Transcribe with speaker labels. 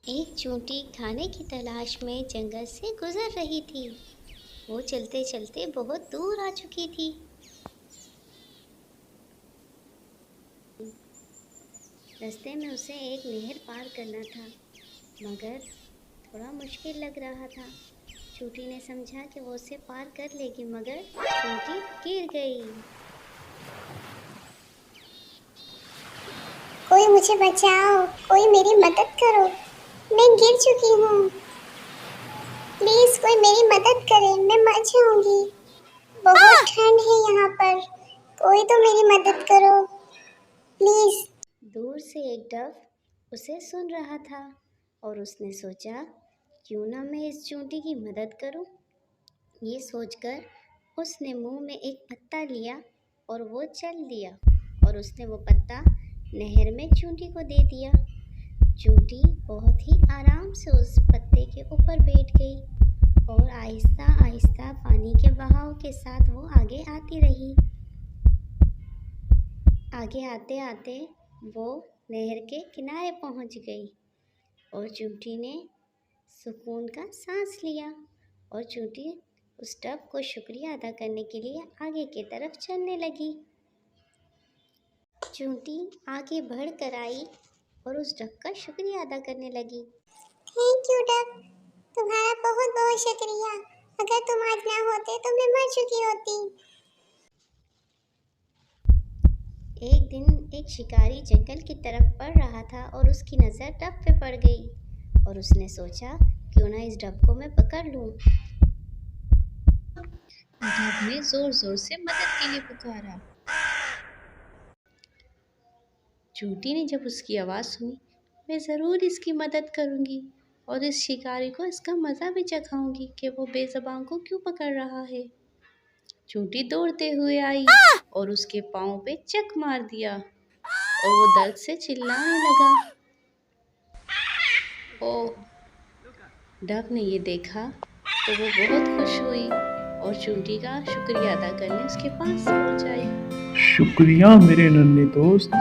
Speaker 1: एक चूंटी खाने की तलाश में जंगल से गुजर रही थी। वो चलते चलते बहुत दूर आ चुकी थी। रास्ते में उसे एक नहर पार करना था, मगर थोड़ा मुश्किल लग रहा था। चूंटी ने समझा कि वो उसे पार कर लेगी, मगर चूंटी गिर गई।
Speaker 2: कोई मुझे बचाओ, कोई मेरी मदद करो, मैं गिर चुकी हूँ। प्लीज कोई मेरी मदद करे, मैं मर जाऊंगी। बहुत ठंड है यहाँ पर, कोई तो मेरी मदद करो प्लीज।
Speaker 1: दूर से एक डव उसे सुन रहा था और उसने सोचा, क्यों ना मैं इस चूंटी की मदद करूं। ये सोचकर उसने मुंह में एक पत्ता लिया और वो चल दिया और उसने वो पत्ता नहर में चूंटी को दे दिया। चूंटी बहुत ही आराम से उस पत्ते के ऊपर बैठ गई और आहिस्ता आहिस्ता पानी के बहाव के साथ वो आगे आती रही। आगे आते आते वो नहर के किनारे पहुंच गई और चूंटी ने सुकून का सांस लिया और चूंटी उस डव को शुक्रिया अदा करने के लिए आगे की तरफ चलने लगी। चूंटी आगे बढ़ कर आई और उस डव का शुक्रिया अदा करने लगी।
Speaker 2: थैंक यू डक, तुम्हारा बहुत बहुत शुक्रिया। अगर तुम आज ना होते तो मैं मर चुकी होती।
Speaker 1: एक दिन एक शिकारी जंगल की तरफ बढ़ रहा था और उसकी नज़र डव पे पड़ गई और उसने सोचा, क्यों ना इस डव को मैं पकड़ लूं।
Speaker 3: डव ने जोर जोर से मदद के लिए पुकारा। चूंटी ने जब उसकी आवाज़ सुनी, मैं ज़रूर इसकी मदद करूंगी और इस शिकारी को इसका मज़ा भी चखाऊंगी कि वो बेज़बान को क्यों पकड़ रहा है। चूंटी दौड़ते हुए आई और उसके पाँव पे चक मार दिया और वो दर्द से चिल्लाने लगा। ओह! डव ने ये देखा तो वो बहुत खुश हुई और चूंटी का शुक्रिया अदा करने उसके पास पहुंच आई।
Speaker 4: शुक्रिया मेरे नन्हे दोस्त।